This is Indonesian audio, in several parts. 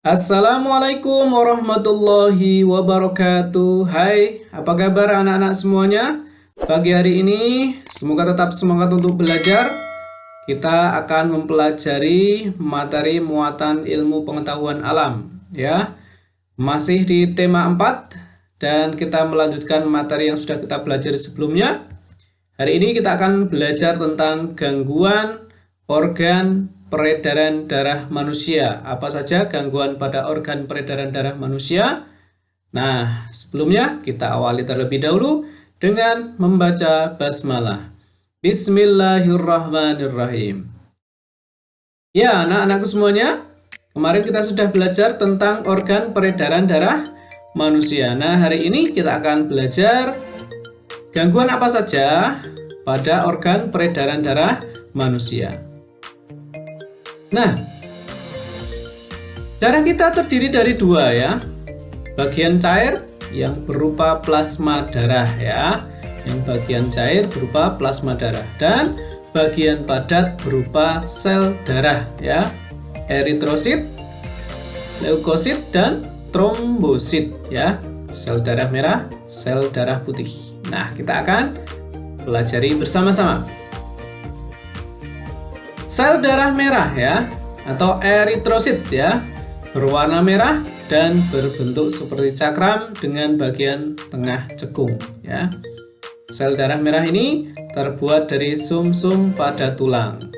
Assalamualaikum warahmatullahi wabarakatuh. Hai, apa kabar anak-anak semuanya? Pagi hari ini, semoga tetap semangat untuk belajar. Kita akan mempelajari materi muatan ilmu pengetahuan alam, ya. Masih di tema 4, dan kita melanjutkan materi yang sudah kita pelajari sebelumnya. Hari ini kita akan belajar tentang gangguan organ peredaran darah manusia. Apa saja gangguan pada organ peredaran darah manusia? Nah, sebelumnya kita awali terlebih dahulu dengan membaca basmalah. Bismillahirrahmanirrahim. Ya, anak-anakku semuanya, kemarin kita sudah belajar tentang organ peredaran darah manusia. Nah, hari ini kita akan belajar gangguan apa saja pada organ peredaran darah manusia. Nah, darah kita terdiri dari dua ya. Bagian cair yang berupa plasma darah ya. Yang bagian cair berupa plasma darah dan bagian padat berupa sel darah ya. Eritrosit, leukosit dan trombosit ya. Sel darah merah, sel darah putih. Nah, kita akan pelajari bersama-sama. Sel darah merah ya, atau eritrosit ya, berwarna merah dan berbentuk seperti cakram dengan bagian tengah cekung ya. Sel darah merah ini terbuat dari sumsum pada tulang.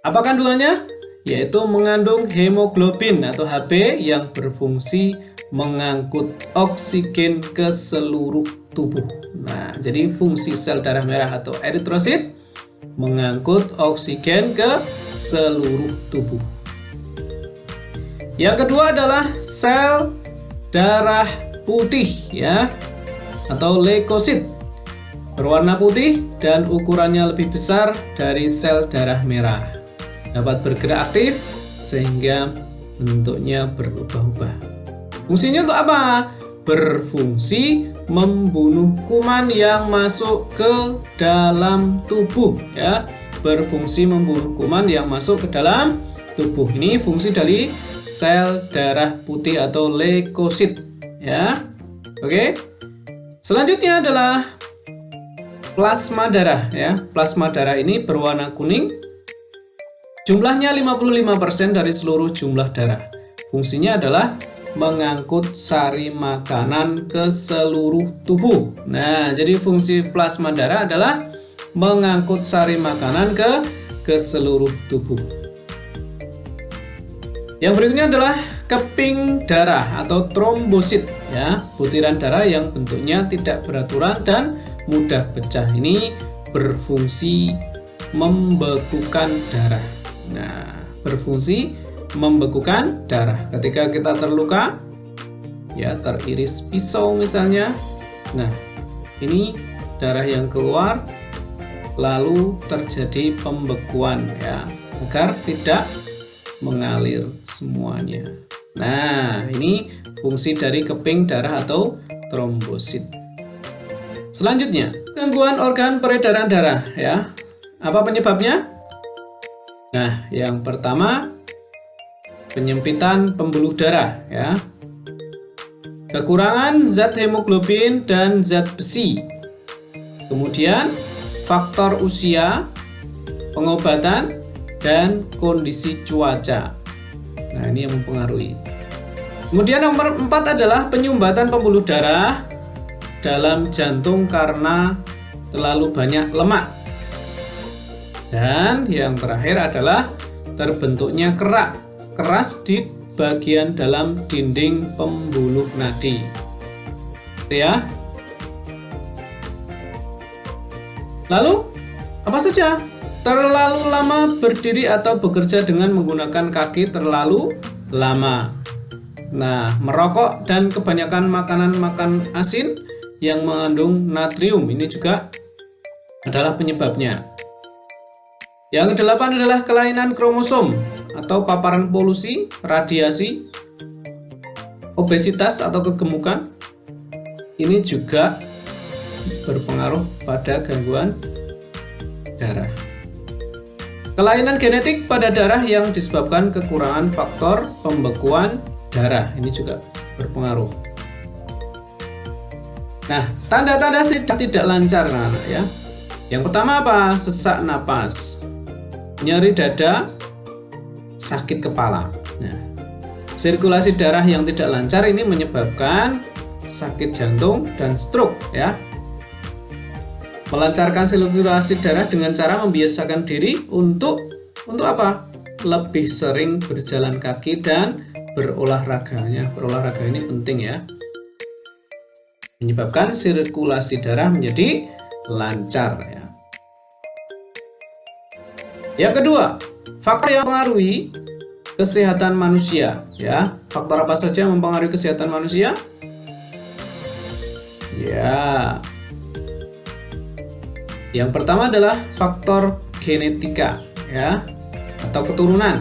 Apa kandungannya? Yaitu mengandung hemoglobin atau Hb yang berfungsi mengangkut oksigen ke seluruh tubuh. Nah, jadi fungsi sel darah merah atau eritrosit mengangkut oksigen ke seluruh tubuh. Yang kedua adalah sel darah putih ya, atau leukosit. Berwarna putih dan ukurannya lebih besar dari sel darah merah. Dapat bergerak aktif sehingga bentuknya berubah-ubah. Fungsinya untuk apa? Berfungsi membunuh kuman yang masuk ke dalam tubuh ya. Berfungsi membunuh kuman yang masuk ke dalam tubuh. Ini fungsi dari sel darah putih atau leukosit ya. Oke. Selanjutnya adalah plasma darah ya. Plasma darah ini berwarna kuning. Jumlahnya 55% dari seluruh jumlah darah. Fungsinya adalah mengangkut sari makanan ke seluruh tubuh. Nah, jadi fungsi plasma darah adalah mengangkut sari makanan ke seluruh tubuh. Yang berikutnya adalah keping darah atau trombosit ya, butiran darah yang bentuknya tidak beraturan dan mudah pecah. Ini berfungsi membekukan darah. Nah, berfungsi membekukan darah. Ketika kita terluka, ya teriris pisau misalnya. Nah, ini darah yang keluar lalu terjadi pembekuan ya, agar tidak mengalir semuanya. Nah, ini fungsi dari keping darah atau trombosit. Selanjutnya, gangguan organ peredaran darah ya. Apa penyebabnya? Nah, yang pertama penyempitan pembuluh darah ya. Kekurangan zat hemoglobin dan zat besi. Kemudian faktor usia, pengobatan dan kondisi cuaca. Nah, ini yang mempengaruhi. Kemudian nomor 4 adalah penyumbatan pembuluh darah dalam jantung karena terlalu banyak lemak. Dan yang terakhir adalah terbentuknya keras di bagian dalam dinding pembuluh nadi. Ya. Lalu, apa saja? Terlalu lama berdiri atau bekerja dengan menggunakan kaki terlalu lama. Nah, merokok dan kebanyakan makanan asin yang mengandung natrium ini juga adalah penyebabnya. Yang kedelapan adalah kelainan kromosom atau paparan polusi, radiasi, obesitas atau kegemukan. Ini juga berpengaruh pada gangguan darah. Kelainan genetik pada darah yang disebabkan kekurangan faktor pembekuan darah, ini juga berpengaruh. Nah, tanda-tanda tidak lancar anak-anak ya. Yang pertama apa? Sesak napas, nyeri dada, sakit kepala. Nah, sirkulasi darah yang tidak lancar ini menyebabkan sakit jantung dan stroke ya. Melancarkan sirkulasi darah dengan cara membiasakan diri untuk apa? Lebih sering berjalan kaki dan berolahraganya. Berolahraga ini penting ya. Menyebabkan sirkulasi darah menjadi lancar ya. Yang kedua, faktor yang mempengaruhi kesehatan manusia ya. Faktor apa saja yang mempengaruhi kesehatan manusia? Ya. Yang pertama adalah faktor genetika ya, atau keturunan.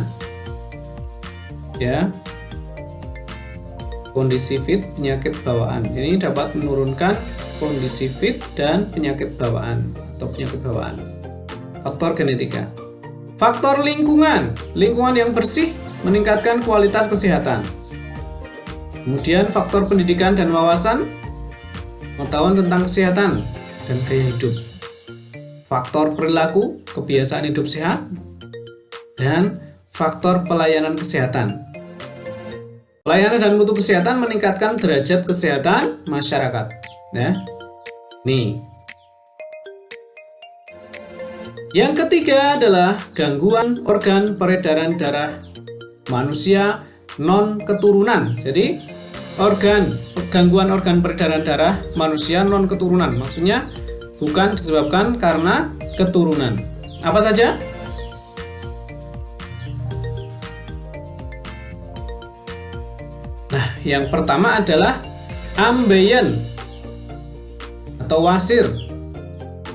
Ya. Kondisi fit, penyakit bawaan. Ini dapat menurunkan kondisi fit dan penyakit bawaan atau penyakit bawaan. Faktor genetika. Faktor lingkungan. Lingkungan yang bersih meningkatkan kualitas kesehatan. Kemudian faktor pendidikan dan wawasan, pengetahuan tentang kesehatan dan gaya hidup. Faktor perilaku, kebiasaan hidup sehat, dan faktor pelayanan kesehatan. Pelayanan dan mutu kesehatan meningkatkan derajat kesehatan masyarakat. Ya. Nih. Yang ketiga adalah gangguan organ peredaran darah manusia non keturunan. Jadi, gangguan organ peredaran darah manusia non keturunan. Maksudnya bukan disebabkan karena keturunan. Apa saja? Nah, yang pertama adalah ambeien atau wasir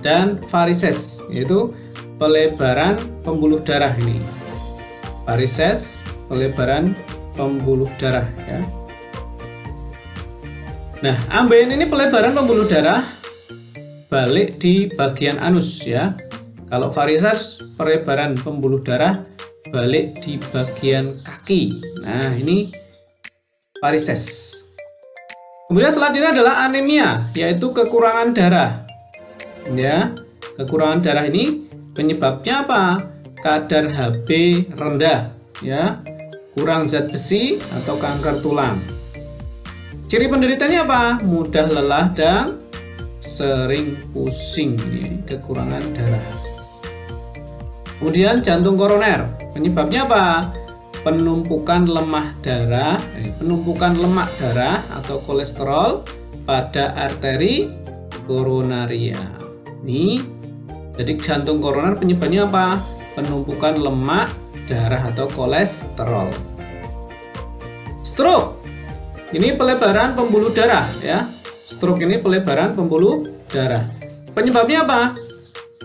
dan varises, yaitu pelebaran pembuluh darah ini. Varises, pelebaran pembuluh darah ya. Nah, ambeien ini pelebaran pembuluh darah balik di bagian anus ya. Kalau varises, pelebaran pembuluh darah balik di bagian kaki. Nah, ini varises. Kemudian selanjutnya adalah anemia, yaitu kekurangan darah. Ya, kekurangan darah ini penyebabnya apa? Kadar Hb rendah, ya, kurang zat besi atau kanker tulang. Ciri penderitanya apa? Mudah lelah dan sering pusing, ini kekurangan darah. Kemudian jantung koroner, penyebabnya apa? Penumpukan lemak darah atau kolesterol pada arteri koronaria. Ini jadi jantung koroner penyebabnya apa? Penumpukan lemak darah atau kolesterol. Stroke, ini pelebaran pembuluh darah ya. Stroke ini pelebaran pembuluh darah. Penyebabnya apa?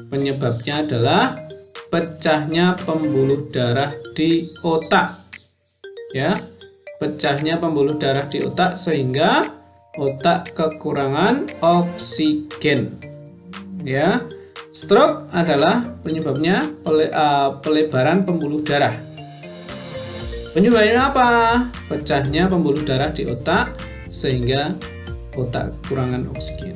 Penyebabnya adalah pecahnya pembuluh darah di otak. Ya, pecahnya pembuluh darah di otak sehingga otak kekurangan oksigen. Ya, stroke adalah penyebabnya pelebaran pembuluh darah. Penyebabnya apa? Pecahnya pembuluh darah di otak sehingga otak kekurangan oksigen.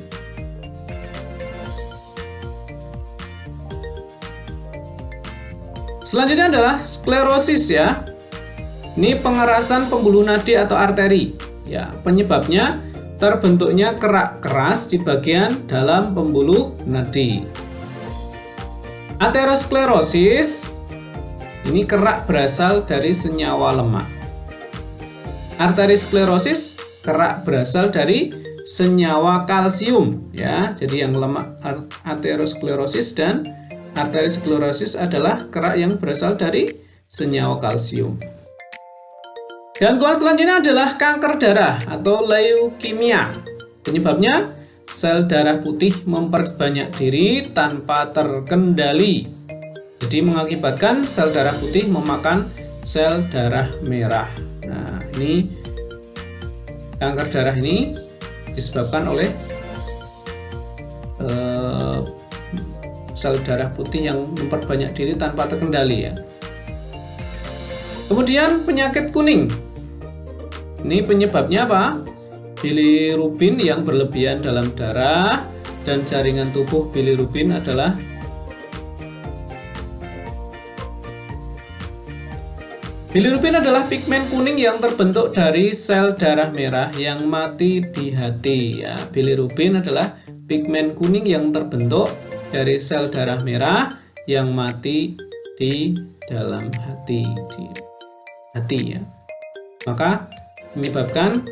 Selanjutnya adalah sklerosis ya. Ini pengerasan pembuluh nadi atau arteri. Ya, penyebabnya terbentuknya kerak keras di bagian dalam pembuluh nadi. Aterosklerosis, ini kerak berasal dari senyawa lemak. Arteriosklerosis, kerak berasal dari senyawa kalsium ya. Jadi yang lemak aterosklerosis dan arteriosklerosis adalah kerak yang berasal dari senyawa kalsium. Gangguan selanjutnya adalah kanker darah atau leukemia. Penyebabnya sel darah putih memperbanyak diri tanpa terkendali. Jadi mengakibatkan sel darah putih memakan sel darah merah. Nah, ini kanker darah ini disebabkan oleh sel darah putih yang memperbanyak diri tanpa terkendali ya. Kemudian penyakit kuning. Ini penyebabnya apa? Bilirubin yang berlebihan dalam darah dan jaringan tubuh bilirubin adalah bilirubin adalah pigmen kuning yang terbentuk dari sel darah merah yang mati di hati. Ya, bilirubin adalah pigmen kuning yang terbentuk dari sel darah merah yang mati di dalam hati, ya. Maka menyebabkan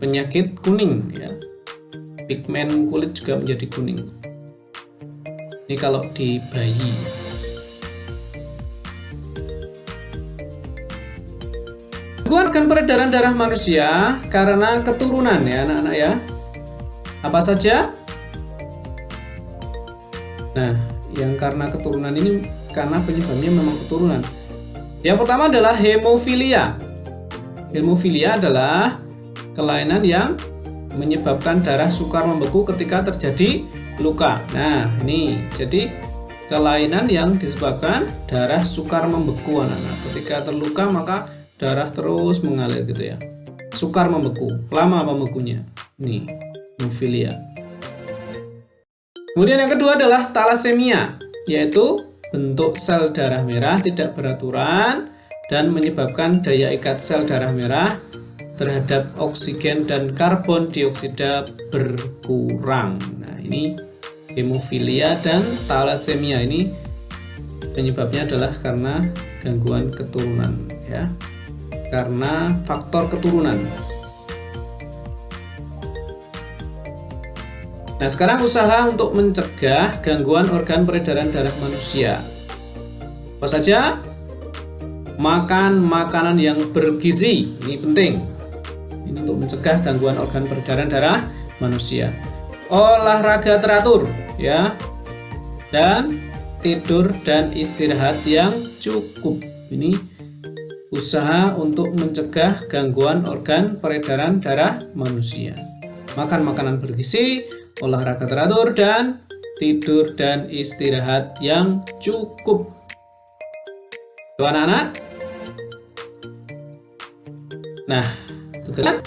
penyakit kuning ya. Pigmen kulit juga menjadi kuning. Ini kalau di bayi. Gangguan organ peredaran darah manusia karena keturunan ya anak-anak ya. Apa saja? Nah, yang karena keturunan ini karena penyebabnya memang keturunan. Yang pertama adalah hemofilia. Hemofilia adalah kelainan yang menyebabkan darah sukar membeku ketika terjadi luka. Nah, ini jadi kelainan yang disebabkan darah sukar membeku anak-anak. Ketika terluka maka darah terus mengalir gitu ya. Sukar membeku, lama membekunya. Nih, hemofilia. Kemudian yang kedua adalah talasemia, yaitu bentuk sel darah merah tidak beraturan dan menyebabkan daya ikat sel darah merah terhadap oksigen dan karbon dioksida berkurang. Nah, ini hemofilia dan talasemia ini penyebabnya adalah karena gangguan keturunan ya. Karena faktor keturunan. Nah, sekarang usaha untuk mencegah gangguan organ peredaran darah manusia. Apa saja? Makan makanan yang bergizi. Ini penting. Ini untuk mencegah gangguan organ peredaran darah manusia. Olahraga teratur ya. Dan tidur dan istirahat yang cukup. Ini usaha untuk mencegah gangguan organ peredaran darah manusia. Makan makanan bergizi, olahraga teratur, dan tidur dan istirahat yang cukup. Tuh anak-anak. Nah, tugasnya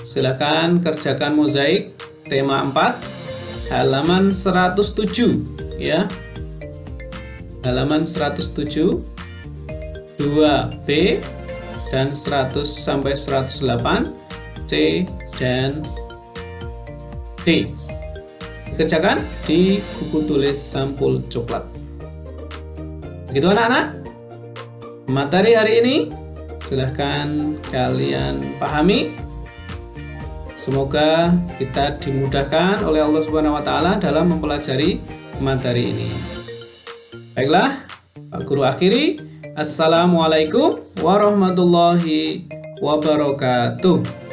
silakan kerjakan mozaik tema 4 halaman 107 ya. Halaman 107 2B dan 100 sampai 108 C dan D. Dikerjakan di buku tulis sampul coklat. Begitu anak-anak. Materi hari ini silahkan kalian pahami. Semoga kita dimudahkan oleh Allah Subhanahu wa taala dalam mempelajari materi ini. Baiklah, Pak Guru akhiri. Assalamualaikum warahmatullahi wabarakatuh.